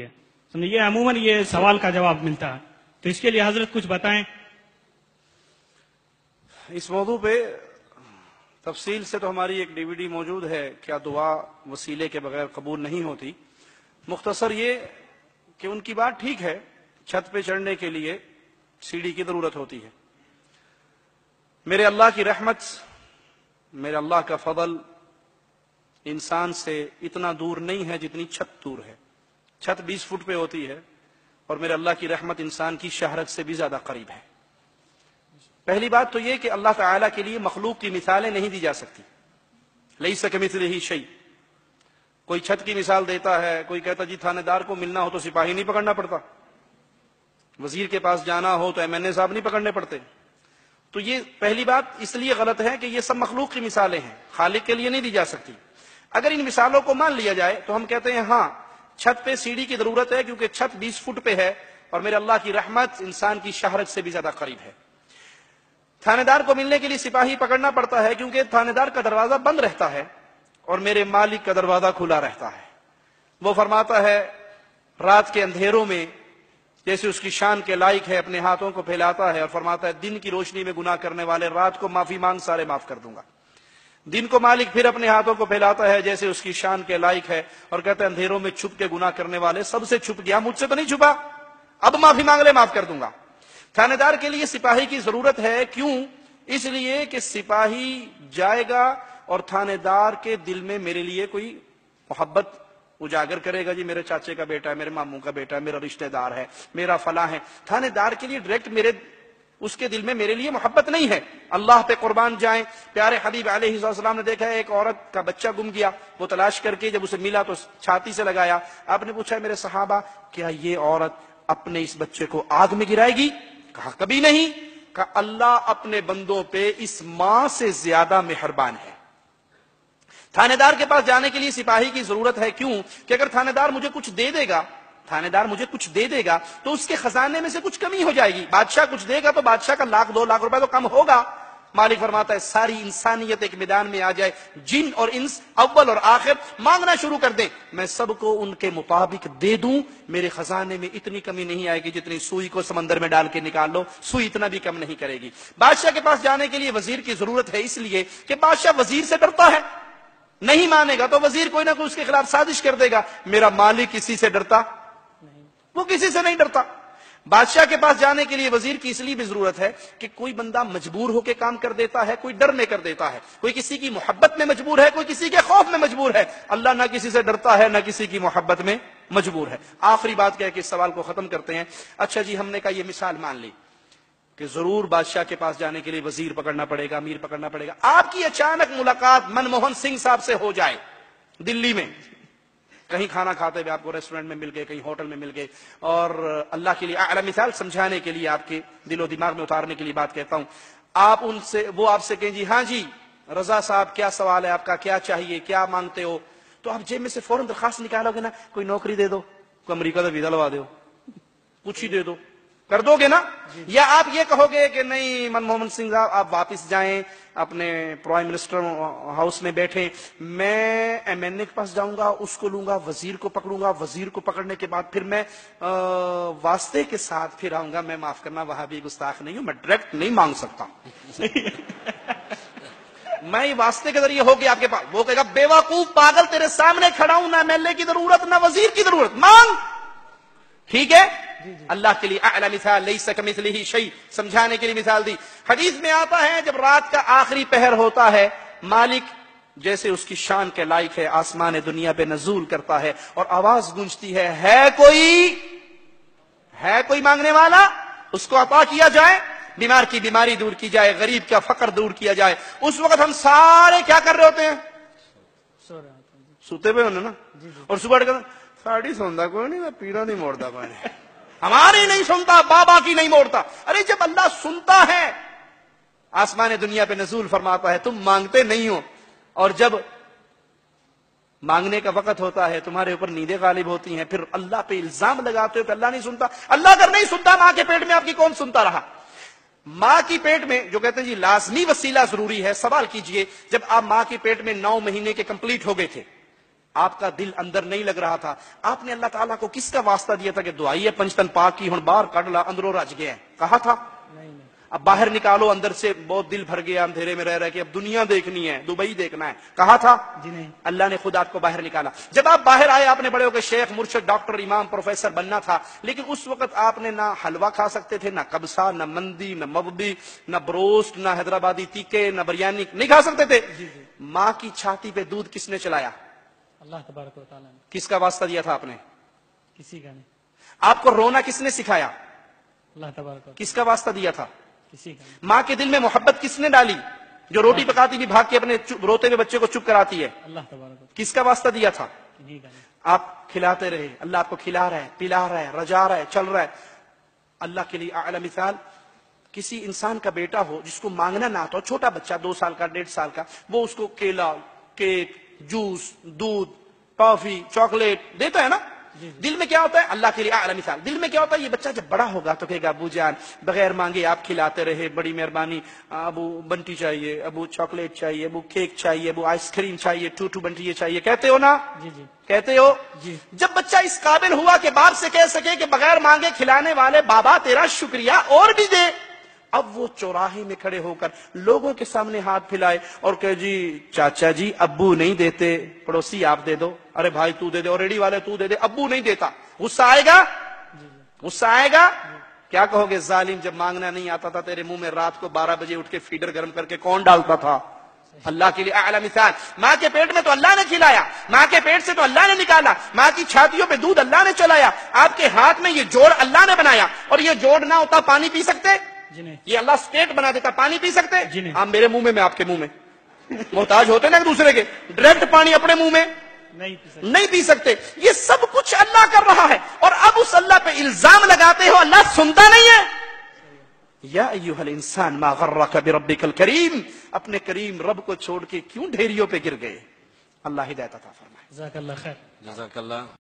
ہے سمجھیے عموماً یہ سوال کا جواب ملتا ہے، تو اس کے لیے حضرت کچھ بتائیں۔ اس موضوع پہ تفصیل سے تو ہماری ایک DVD موجود ہے، کیا دعا وسیلے کے بغیر قبول نہیں ہوتی۔ مختصر یہ کہ ان کی بات ٹھیک ہے، چھت پہ چڑھنے کے لیے سیڑھی کی ضرورت ہوتی ہے۔ میرے اللہ کی رحمت، میرے اللہ کا فضل انسان سے اتنا دور نہیں ہے جتنی چھت دور ہے۔ چھت 20 فٹ پہ ہوتی ہے اور میرے اللہ کی رحمت انسان کی شہرت سے بھی زیادہ قریب ہے۔ پہلی بات تو یہ کہ اللہ تعالیٰ کے لیے مخلوق کی مثالیں نہیں دی جا سکتی۔ لیس کمثلہ شیء۔ کوئی چھت کی مثال دیتا ہے، کوئی کہتا جی تھانے دار کو ملنا ہو تو سپاہی نہیں پکڑنا پڑتا، وزیر کے پاس جانا ہو تو MNA صاحب نہیں پکڑنے پڑتے۔ تو یہ پہلی بات اس لیے غلط ہے کہ یہ سب مخلوق کی مثالیں ہیں، خالق کے لیے نہیں دی جا سکتی۔ اگر ان مثالوں کو مان لیا جائے تو ہم کہتے ہیں ہاں چھت پہ سیڑھی کی ضرورت ہے، کیونکہ چھت 20 فٹ پہ ہے اور میرے اللہ کی رحمت انسان کی شہرت سے بھی زیادہ قریب ہے۔ تھانے دار کو ملنے کے لیے سپاہی پکڑنا پڑتا ہے کیونکہ تھانے دار کا دروازہ بند رہتا ہے اور میرے مالک کا دروازہ کھلا رہتا ہے۔ وہ فرماتا ہے رات کے اندھیروں میں جیسے اس کی شان کے لائق ہے اپنے ہاتھوں کو پھیلاتا ہے اور فرماتا ہے دن کی روشنی میں گناہ کرنے والے رات کو معافی مانگ سارے معاف کر دوں گا۔ دن کو مالک پھر اپنے ہاتھوں کو پھیلاتا ہے جیسے اس کی شان کے لائق ہے اور کہتا ہے اندھیروں میں چھپ کے گناہ کرنے والے سب سے چھپ گیا، مجھ سے تو نہیں چھپا، اب معافی مانگ لے معاف کر دوں گا۔ تھانے دار کے لیے سپاہی کی ضرورت ہے، کیوں؟ اس لیے کہ سپاہی جائے گا اور تھانے دار کے دل میں میرے لیے کوئی محبت اجاگر کرے گا، جی میرے چاچے کا بیٹا ہے، میرے ماموں کا بیٹا ہے، میرا رشتہ دار ہے، میرا فلاں ہے۔ تھانے دار کے لیے ڈائریکٹ اس کے دل میں میرے لیے محبت نہیں ہے۔ اللہ پہ قربان جائیں، پیارے حبیب علیہ السلام نے دیکھا ہے ایک عورت کا بچہ گم گیا، وہ تلاش کر کے جب اسے ملا تو چھاتی سے لگایا۔ آپ نے پوچھا میرے صحابہ کیا یہ عورت اپنے اس بچے کو آگ میں گرائے گی؟ کہا کبھی نہیں۔ کہا اللہ اپنے بندوں پہ اس ماں سے زیادہ مہربان ہے۔ تھانے دار کے پاس جانے کے لیے سپاہی کی ضرورت ہے، کیوں؟ کہ اگر تھانے دار مجھے کچھ دے دے گا، تھانے دار مجھے کچھ دے دے گا تو اس کے خزانے میں سے کچھ کمی ہو جائے گی۔ بادشاہ کچھ دے گا تو بادشاہ کا 1,00,000 2,00,000 روپے تو کم ہوگا۔ مالک فرماتا ہے ساری انسانیت ایک میدان میں آ جائے، جن اور انس اول اور آخر مانگنا شروع کر دیں، میں سب کو ان کے مطابق دے دوں، میرے خزانے میں اتنی کمی نہیں آئے گی جتنی سوئی کو سمندر میں ڈال کے نکال لو، سوئی اتنا بھی کم نہیں کرے گی۔ بادشاہ کے پاس جانے کے لیے وزیر کی ضرورت ہے، اس لیے کہ بادشاہ وزیر سے ڈرتا ہے، نہیں مانے گا تو وزیر کوئی نہ کوئی اس کے خلاف سازش کر دے گا۔ میرا مالک کسی سے ڈرتا؟ وہ کسی سے نہیں ڈرتا۔ بادشاہ کے پاس جانے کے لیے وزیر کی اس لیے بھی ضرورت ہے کہ کوئی بندہ مجبور ہو کے کام کر دیتا ہے، کوئی ڈر میں کر دیتا ہے، کوئی کسی کی محبت میں مجبور ہے، کوئی کسی کے خوف میں مجبور ہے۔ اللہ نہ کسی سے ڈرتا ہے نہ کسی کی محبت میں مجبور ہے۔ آخری بات کہہ کے اس سوال کو ختم کرتے ہیں۔ اچھا جی ہم نے کہا یہ مثال مان لی کہ ضرور بادشاہ کے پاس جانے کے لیے وزیر پکڑنا پڑے گا، امیر پکڑنا پڑے گا۔ آپ کی اچانک ملاقات منموہن سنگھ صاحب سے ہو جائے دلی میں، کہیں کھانا کھاتے ہوئے آپ کو ریسٹورنٹ میں مل گئے، کہیں ہوٹل میں مل گئے، اور اللہ کے لیے اعلی مثال سمجھانے کے لیے آپ کے دل و دماغ میں اتارنے کے لیے بات کہتا ہوں، وہ آپ سے کہیں جی ہاں جی رضا صاحب کیا سوال ہے آپ کا، کیا چاہیے، کیا مانگتے ہو؟ تو آپ جیب میں سے فوراً درخواست نکالو گے نا، کوئی نوکری دے دو، کوئی امریکہ کا ویزا لوا دو، کچھ ہی دے دو، کر دو گے نا؟ یا آپ یہ کہو گے کہ نہیں منموہن سنگھ صاحب آپ واپس جائیں اپنے پرائم منسٹر ہاؤس میں بیٹھیں، میں MNA کے پاس جاؤں گا، اس کو لوں گا، وزیر کو پکڑوں گا، وزیر کو پکڑنے کے بعد پھر میں واسطے کے ساتھ پھر آؤں گا، میں معاف کرنا وہاں بھی گستاخ نہیں ہوں، میں ڈائریکٹ نہیں مانگ سکتا میں واسطے کے ذریعے ہوگی آپ کے پاس۔ وہ کہے گا بیوقوف پاگل تیرے سامنے کھڑا ہوں، نہ MLA کی ضرورت نہ وزیر کی ضرورت، مانگ۔ ٹھیک ہے، اللہ کے لیے اعلی مثال لیس کمثلہ شیء، سمجھانے کے لیے مثال دی۔ حدیث میں آتا ہے جب رات کا آخری پہر ہوتا ہے، مالک جیسے اس کی شان کے لائق ہے آسمان دنیا پہ نزول کرتا ہے اور آواز گونجتی ہے کوئی مانگنے والا، اس کو عطا کیا جائے، بیمار کی بیماری دور کی جائے، غریب کا فقر دور کیا جائے۔ اس وقت ہم سارے کیا کر رہے ہوتے ہیں؟ سوتے ہوئے ہونے نا، اور صبح ساڑی سوندا کوئی نہیں، میں پیڑا نہیں موڑتا کوئی نہیں، ہماری نہیں سنتا، بابا کی نہیں موڑتا۔ ارے جب اللہ سنتا ہے، آسمان دنیا پہ نزول فرماتا ہے، تم مانگتے نہیں ہو، اور جب مانگنے کا وقت ہوتا ہے تمہارے اوپر نیندیں غالب ہوتی ہیں، پھر اللہ پہ الزام لگاتے ہو کہ اللہ نہیں سنتا۔ اللہ اگر نہیں سنتا ماں کے پیٹ میں آپ کی کون سنتا رہا؟ ماں کی پیٹ میں جو کہتے ہیں جی لازمی وسیلہ ضروری ہے، سوال کیجئے جب آپ ماں کی پیٹ میں 9 مہینے کے کمپلیٹ ہو گئے تھے، آپ کا دل اندر نہیں لگ رہا تھا، آپ نے اللہ تعالیٰ کو کس کا واسطہ دیا تھا کہ دعائی ہے پنجتن پاک کی ہن باہر کڈ لا اندروں رج گیا ہے؟ کہا تھا؟ اب باہر نکالو، اندر سے بہت دل بھر گیا اندھیرے میں رہ کہ اب دنیا دیکھنی ہے، دبئی دیکھنا ہے، کہا تھا؟ جی نہیں۔ اللہ نے خود آپ کو باہر نکالا۔ جب آپ باہر آئے آپ نے بڑے ہو کے شیخ، مرشد، ڈاکٹر، امام، پروفیسر بننا تھا، لیکن اس وقت آپ نے نہ حلوہ کھا سکتے تھے، نہ کبسا، نہ مندی، نہ مبدی، نہ بروسٹ، نہ حیدرآبادی تیکے، نہ بریانی، نہیں کھا سکتے تھے۔ ماں کی چھاتی پہ دودھ کس نے چلایا؟ اللہ تبارک و تعالیٰ نے۔ کس کا واسطہ دیا تھا آپ نے؟ کسی کا نہیں۔ آپ کو رونا کس نے سکھایا؟ اللہ تبارک و کس کا واسطہ دیا تھا؟ کسی کا نہیں۔ ماں کے دل میں محبت کس نے ڈالی؟ جو روٹی پکاتی بھی بھاگ کے اپنے روتے ہوئے بچے کو چپ کراتی ہے، اللہ تبارک و کس کا واسطہ دیا تھا؟ کنہیں کا نہیں۔ آپ کھلاتے رہے، اللہ آپ کو کھلا رہا ہے، پلا رہا ہے، رجا رہا ہے، چل رہا ہے۔ اللہ کے لیے اعلی مثال، کسی انسان کا بیٹا ہو جس کو مانگنا نہ آتا ہو، چھوٹا بچہ 2 سال کا 1.5 سال کا، وہ اس کو کیلا، کیک، جوس، دودھ، ٹافی، چاکلیٹ دیتا ہے نا، دل میں کیا ہوتا ہے؟ اللہ کے لیے اعلی مثال، دل میں کیا ہوتا ہے؟ یہ بچہ جب بڑا ہوگا تو کہے گا ابو جان بغیر مانگے آپ کھلاتے رہے، بڑی مہربانی، ابو بنٹی چاہیے، ابو چاکلیٹ چاہیے، ابو کیک چاہیے، ابو آئس کریم چاہیے، ٹو بنٹی یہ چاہیے، کہتے ہو نا؟ جی جی کہتے ہو؟ جی۔ جب بچہ اس قابل ہوا کہ باپ سے کہہ سکے کہ بغیر مانگے کھلانے والے بابا تیرا شکریہ اور بھی دے، اب وہ چوراہے میں کھڑے ہو کر لوگوں کے سامنے ہاتھ پھلائے اور کہ جی چاچا جی ابو نہیں دیتے، پڑوسی آپ دے دو، ارے بھائی تو دے دے، اور ریڈی والے تو دے دے، ابو نہیں دیتا، غصہ آئے گا؟ غصہ آئے گا؟ کیا کہو گے؟ ظالم، جب مانگنا نہیں آتا تھا تیرے منہ میں رات کو 12 بجے اٹھ کے فیڈر گرم کر کے کون ڈالتا تھا؟ اللہ کے لیے اعلی مثال، ماں کے پیٹ میں تو اللہ نے کھلایا، ماں کے پیٹ سے تو اللہ نے نکالا، ماں کی چھاتیوں پہ دودھ اللہ نے چلایا، آپ کے ہاتھ میں یہ جوڑ اللہ نے بنایا، اور یہ جوڑ نہ ہوتا پانی پی سکتے؟ جی نہیں۔ یہ اللہ اسٹیٹ بنا دیتا، پانی پی سکتے؟ جی نہیں۔ آپ میرے منہ میں، میں آپ کے منہ میں، محتاج ہوتے نا ایک دوسرے کے، ڈائریکٹ پانی اپنے منہ میں نہیں پی سکتے۔ یہ سب کچھ اللہ کر رہا ہے، اور اب اس اللہ پہ الزام لگاتے ہو اللہ سنتا نہیں ہے۔ یا ایھا الانسان ما غرک بربک الکریم، اپنے کریم رب کو چھوڑ کے کیوں ڈھیریوں پہ گر گئے؟ اللہ ہدایت عطا فرمائے۔ جزاک اللہ خیر۔ جزاک اللہ۔